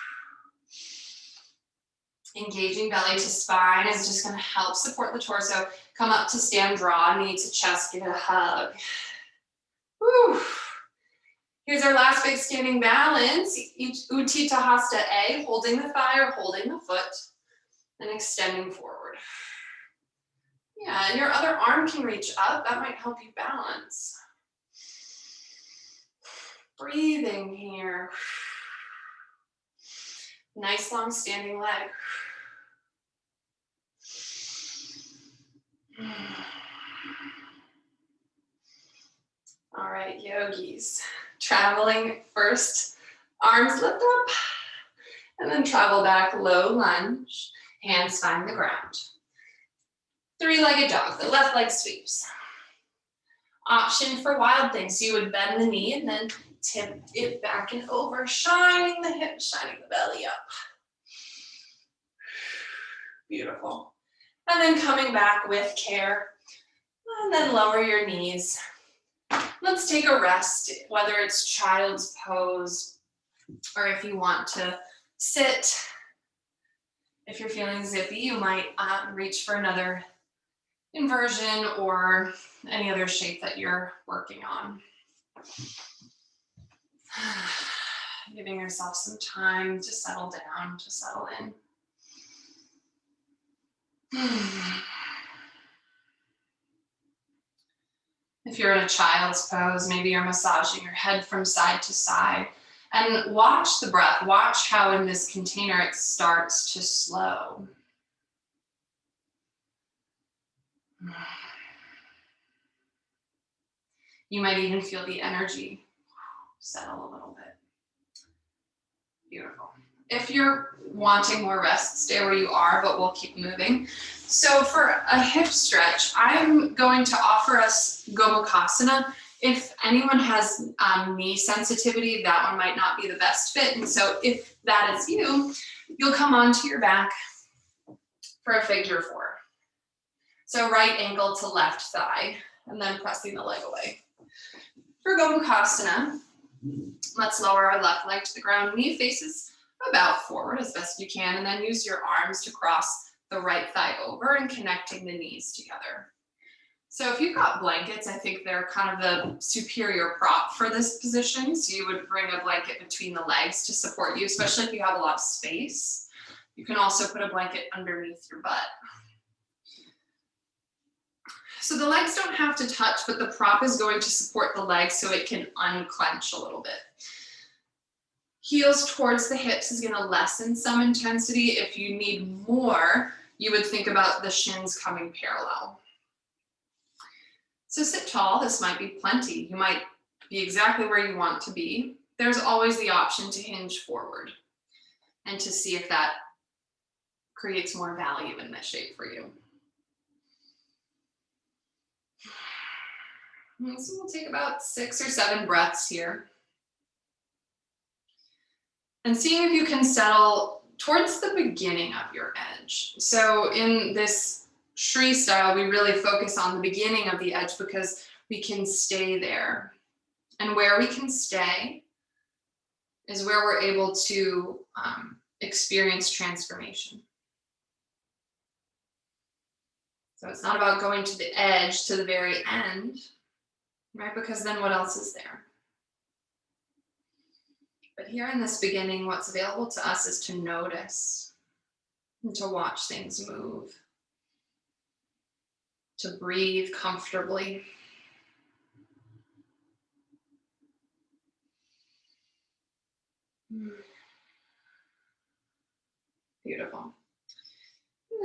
Engaging belly to spine is just going to help support the torso. Come up to stand, draw knee to chest, give it a hug. Woo. Here's our last big standing balance. Utthita Hasta A, holding the thigh or holding the foot, and extending forward. Yeah, and your other arm can reach up. That might help you balance. Breathing here. Nice long standing leg. All right, yogis. Traveling first, arms lift up, and then travel back, low lunge, hands find the ground. Three-legged dog, the left leg sweeps. Option for wild things, you would bend the knee and then tip it back and over, shining the hips, shining the belly up. Beautiful. And then coming back with care, and then lower your knees. Let's take a rest, whether it's child's pose, or if you want to sit. If you're feeling zippy, you might reach for another inversion or any other shape that you're working on. Giving yourself some time to settle down, to settle in. If you're in a child's pose, maybe you're massaging your head from side to side. And watch the breath. Watch how in this container it starts to slow. You might even feel the energy settle a little bit. Beautiful. If you're wanting more rest, stay where you are, but we'll keep moving. So for a hip stretch, I'm going to offer us Gomukhasana. If anyone has knee sensitivity, that one might not be the best fit. And so if that is you, you'll come onto your back for a figure 4. So right ankle to left thigh, and then pressing the leg away. For Gomukhasana, let's lower our left leg to the ground. Knee faces about forward as best you can, and then use your arms to cross the right thigh over and connecting the knees together. So if you've got blankets, I think they're kind of the superior prop for this position. So you would bring a blanket between the legs to support you, especially if you have a lot of space. You can also put a blanket underneath your butt. So the legs don't have to touch, but the prop is going to support the legs so it can unclench a little bit. Heels towards the hips is gonna lessen some intensity. If you need more, you would think about the shins coming parallel. So sit tall, this might be plenty. You might be exactly where you want to be. There's always the option to hinge forward and to see if that creates more value in this shape for you. So we'll take about 6 or 7 breaths here. And seeing if you can settle towards the beginning of your edge. So in this Shri style, we really focus on the beginning of the edge because we can stay there. And where we can stay is where we're able to experience transformation. So it's not about going to the edge to the very end, right? Because then what else is there? But here in this beginning, what's available to us is to notice and to watch things move, to breathe comfortably. Beautiful.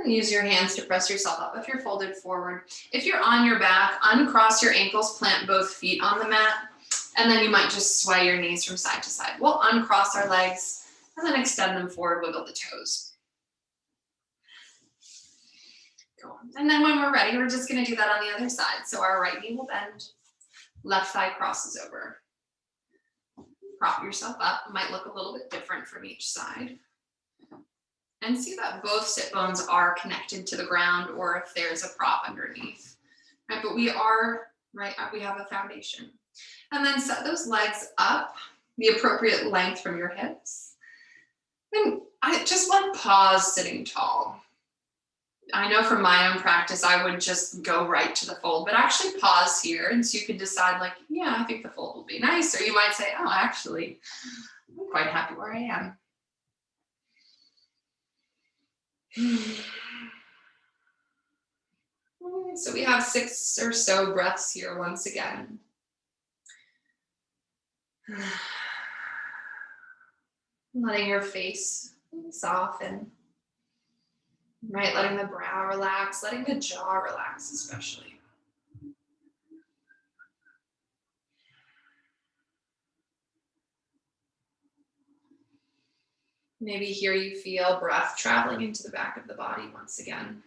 And use your hands to press yourself up if you're folded forward. If you're on your back, uncross your ankles, plant both feet on the mat, and then you might just sway your knees from side to side. We'll uncross our legs and then extend them forward, wiggle the toes. Cool. And then when we're ready, we're just gonna do that on the other side. So our right knee will bend, left thigh crosses over. Prop yourself up. It might look a little bit different from each side. And see that both sit bones are connected to the ground or if there's a prop underneath. Right, but we are, right, we have a foundation. And then set those legs up, the appropriate length from your hips. And I just want to pause sitting tall. I know from my own practice, I would just go right to the fold, but actually pause here. And so you can decide like, yeah, I think the fold will be nice. Or you might say, oh, actually, I'm quite happy where I am. So we have 6 or so breaths here once again. Letting your face soften, right? Letting the brow relax, letting the jaw relax especially. Maybe here you feel breath traveling into the back of the body once again.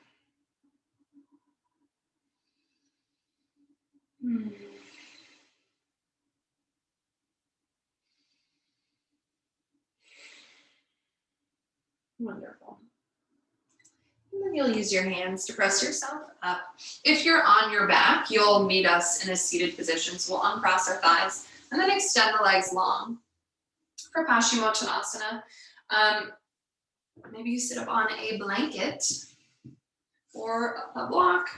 Wonderful. And then you'll use your hands to press yourself up. If you're on your back, you'll meet us in a seated position. So we'll uncross our thighs and then extend the legs long for Paschimottanasana. Maybe you sit up on a blanket or a block.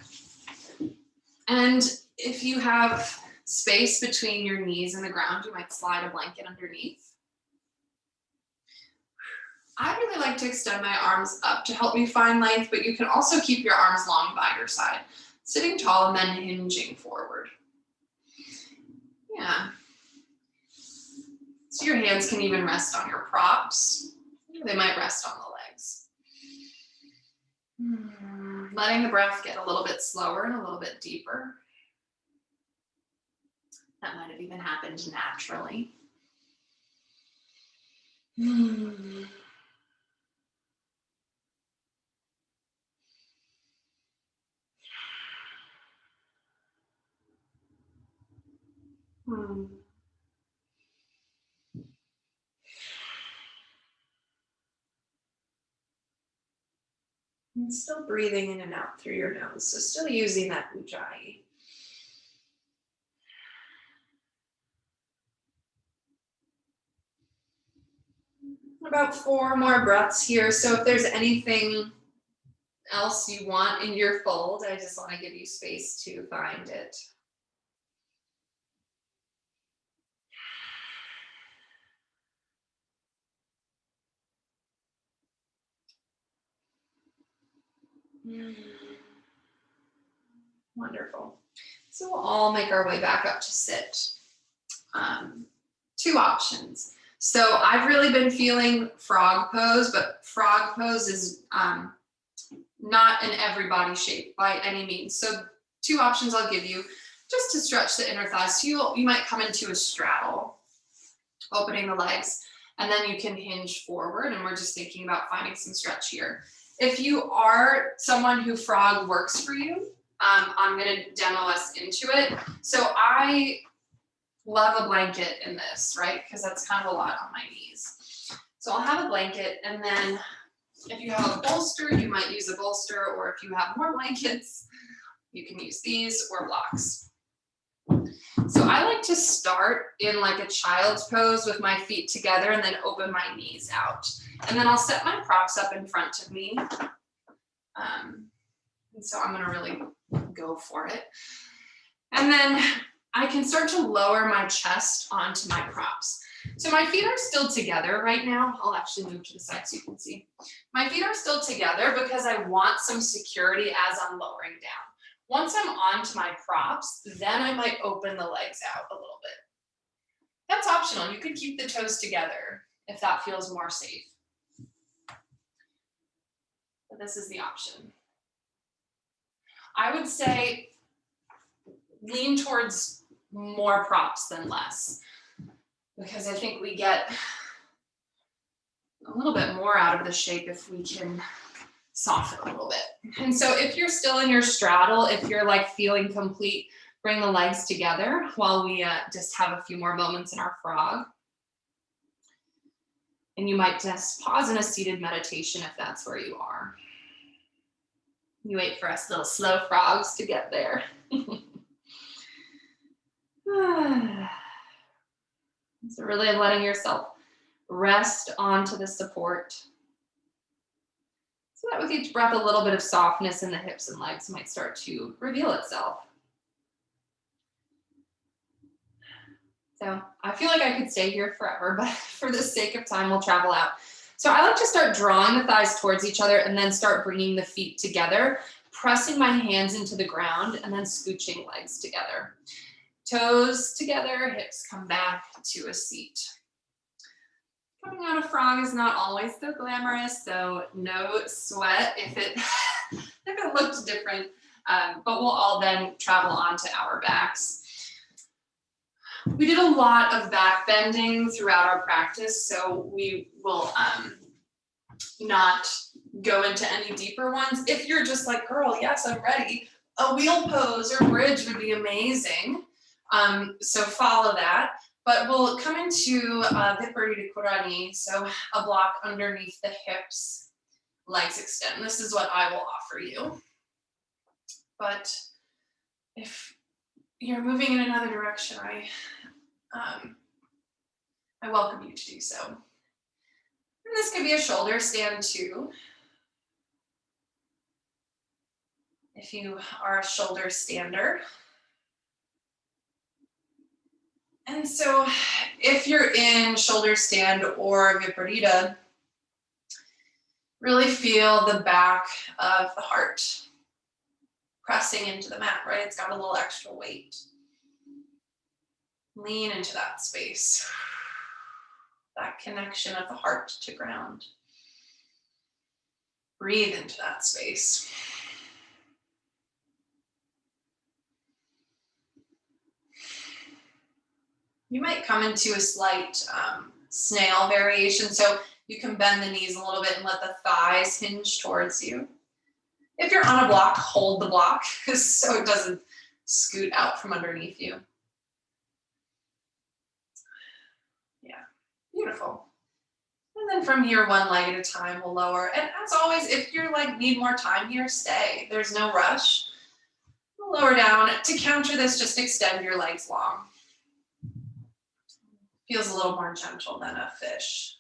And if you have space between your knees and the ground, you might slide a blanket underneath. I really like to extend my arms up to help me find length, but you can also keep your arms long by your side, sitting tall and then hinging forward. Yeah. So your hands can even rest on your props. They might rest on the legs. Letting the breath get a little bit slower and a little bit deeper. That might have even happened naturally. And still breathing in and out through your nose, so still using that ujjayi. About 4 more breaths here. So if there's anything else you want in your fold, I just want to give you space to find it. Wonderful. So we'll all make our way back up to sit. 2 options. So I've really been feeling frog pose, but frog pose is not an every body shape by any means. So 2 options I'll give you just to stretch the inner thighs. So you might come into a straddle, opening the legs, and then you can hinge forward, and we're just thinking about finding some stretch here. If you are someone who frog works for you, I'm going to demo us into it. So I love a blanket in this, right? Because that's kind of a lot on my knees. So I'll have a blanket, and then if you have a bolster, you might use a bolster, or if you have more blankets, you can use these or blocks. So I like to start in like a child's pose with my feet together and then open my knees out. And then I'll set my props up in front of me. And so I'm gonna really go for it. And then I can start to lower my chest onto my props. So my feet are still together right now. I'll actually move to the side so you can see. My feet are still together because I want some security as I'm lowering down. Once I'm onto my props, then I might open the legs out a little bit. That's optional. You could keep the toes together if that feels more safe. But this is the option. I would say lean towards more props than less, because I think we get a little bit more out of the shape if we can soften a little bit. And so if you're still in your straddle, if you're like feeling complete, bring the legs together while we just have a few more moments in our frog. And you might just pause in a seated meditation if that's where you are. You wait for us little slow frogs to get there. So really letting yourself rest onto the support. So that with each breath, a little bit of softness in the hips and legs might start to reveal itself. So I feel like I could stay here forever, but for the sake of time, we'll travel out. So I like to start drawing the thighs towards each other and then start bringing the feet together, pressing my hands into the ground and then scooching legs together. Toes together, hips come back to a seat. Coming out of frog is not always so glamorous, so no sweat if it looked different, but we'll all then travel onto our backs. We did a lot of back bending throughout our practice, so we will not go into any deeper ones. If you're just like, girl, yes, I'm ready, a wheel pose or bridge would be amazing. So follow that. But we'll come into Viparita Kurani, so a block underneath the hips, legs extend. This is what I will offer you. But if you're moving in another direction, I welcome you to do so. And this could be a shoulder stand too. If you are a shoulder stander. And so if you're in shoulder stand or Viparita, really feel the back of the heart pressing into the mat, right? It's got a little extra weight. Lean into that space, that connection of the heart to ground. Breathe into that space. You might come into a slight snail variation. So you can bend the knees a little bit and let the thighs hinge towards you. If you're on a block, hold the block so it doesn't scoot out from underneath you. Yeah, beautiful. And then from here, one leg at a time, we'll lower. And as always, if you're like, need more time here, stay. There's no rush. We'll lower down. To counter this, just extend your legs long. Feels a little more gentle than a fish.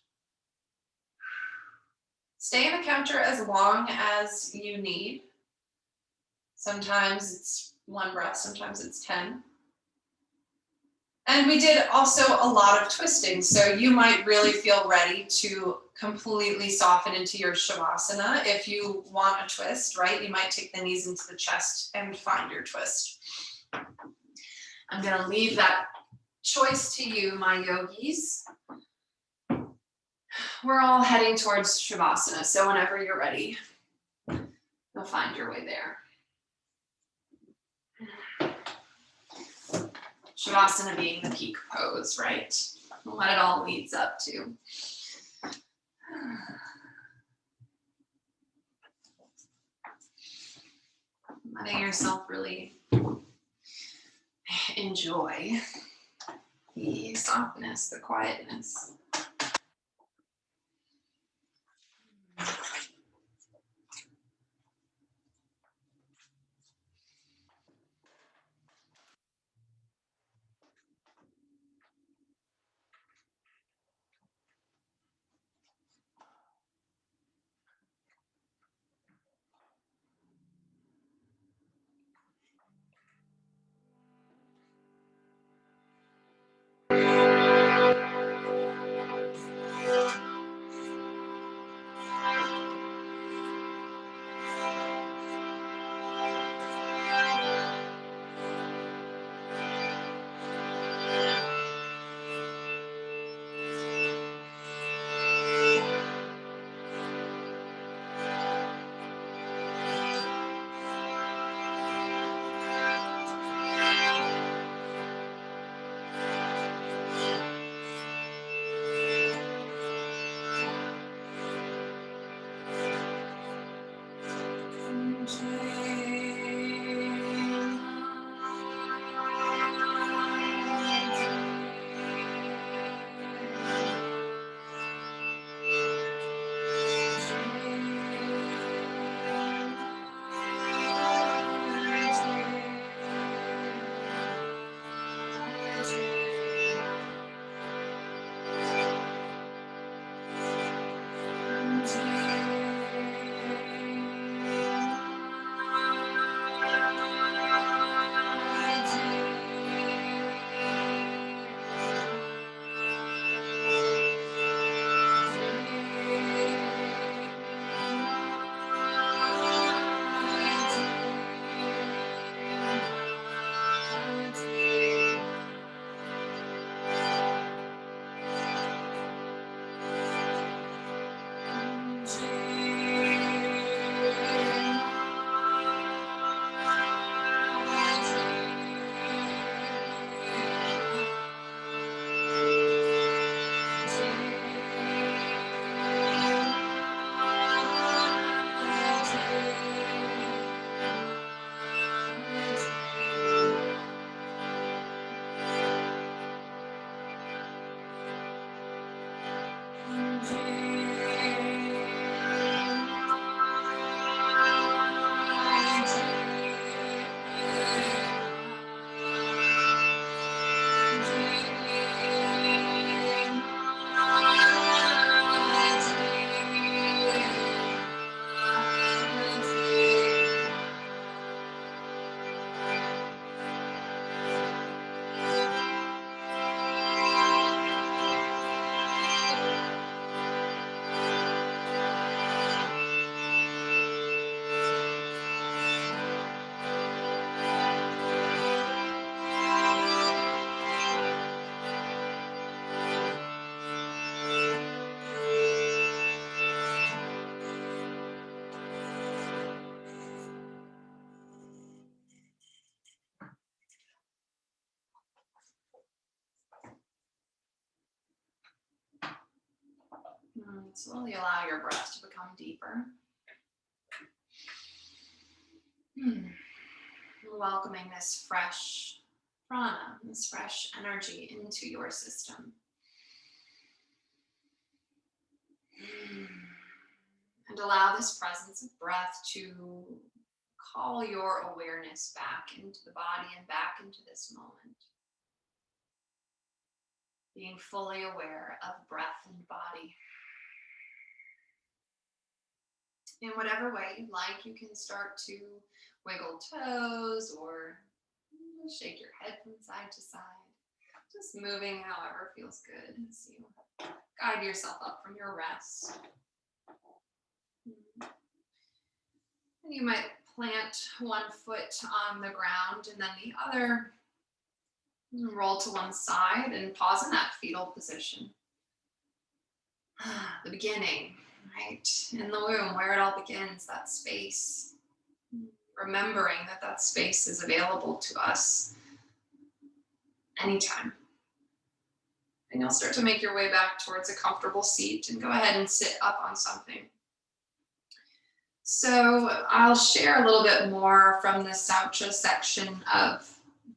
Stay in the counter as long as you need. Sometimes it's 1 breath, sometimes it's 10. And we did also a lot of twisting, so you might really feel ready to completely soften into your Shavasana. If you want a twist, right, you might take the knees into the chest and find your twist. I'm gonna leave that choice to you, my yogis. we're all heading towards Shavasana, so whenever you're ready, you'll find your way there. Shavasana being the peak pose, right? What it all leads up to. Letting yourself really enjoy the softness, the quietness. Slowly allow your breath to become deeper. Welcoming this fresh prana, this fresh energy into your system. And allow this presence of breath to call your awareness back into the body and back into this moment. Being fully aware of breath and body. In whatever way you'd like, you can start to wiggle toes or shake your head from side to side. Just moving however feels good as you guide yourself up from your rest. And you might plant one foot on the ground and then the other. Roll to one side and pause in that fetal position. The beginning, right? In the womb, where it all begins, that space. Remembering that that space is available to us anytime. And you'll start to make your way back towards a comfortable seat and go ahead and sit up on something. So I'll share a little bit more from the Saucha section of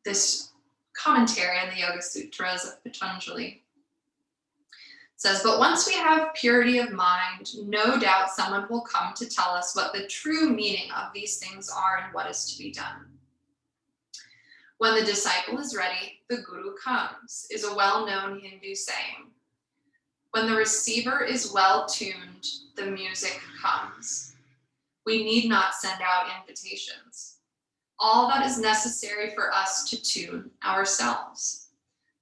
this commentary on the Yoga Sutras of Patanjali. It says, but once we have purity of mind, no doubt someone will come to tell us what the true meaning of these things are and what is to be done. When the disciple is ready, the guru comes, is a well-known Hindu saying. When the receiver is well tuned, the music comes. We need not send out invitations. All that is necessary for us to tune ourselves.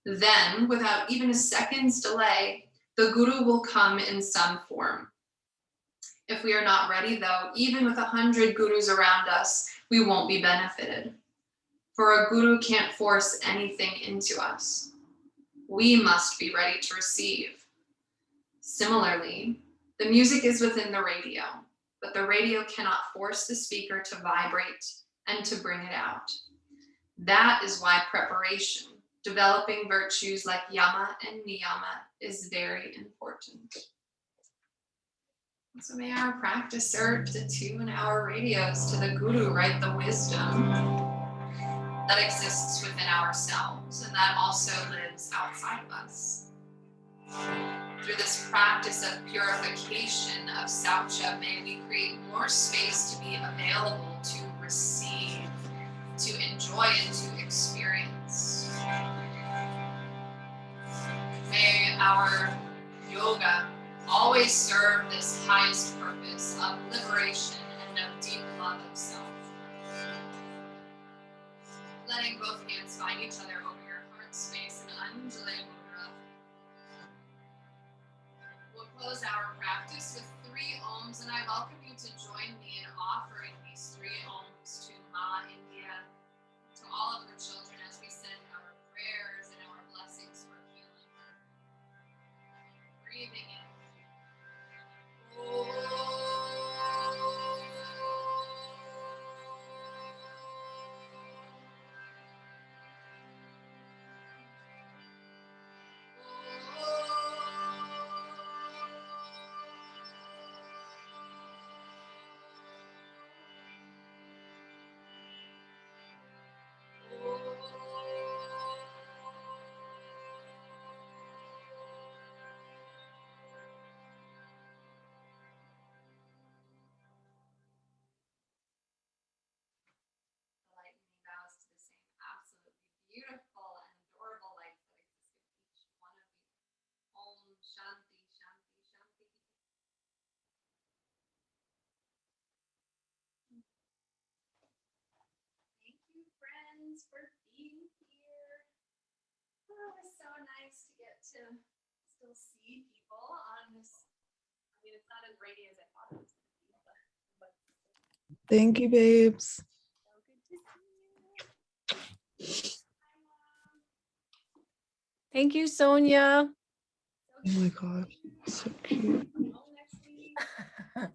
Then, without even a second's delay, the guru will come in some form. If we are not ready, though, even with 100 gurus around us, we won't be benefited. For a guru can't force anything into us. We must be ready to receive. Similarly, the music is within the radio, but the radio cannot force the speaker to vibrate and to bring it out. That is why preparation, developing virtues like yama and niyama, is very important. So may our practice serve to tune our radios to the guru, right? The wisdom that exists within ourselves and that also lives outside of us. Through this practice of purification of Saucha, may we create more space to be available to receive, to enjoy, and to experience. May our yoga always serve this highest purpose of liberation and of deep love of self. Letting both hands find each other over your heart space and Anjali Mudra. We'll close our practice with 3 Ohms, and I welcome you to join me in offering these 3 Ohms to Ma India, to all of her children, as we send our prayers and our blessings for healing. Breathing in. Beautiful and adorable lights that exist in each one of you. Om Shanti, Shanti, Shanti. Thank you, friends, for being here. Oh, it's so nice to get to still see people on this. I mean, it's not as rainy as I thought it was going to be, but Thank you, babes. so good to see you. Thank you, Sonia. Oh my gosh, so cute. Next week.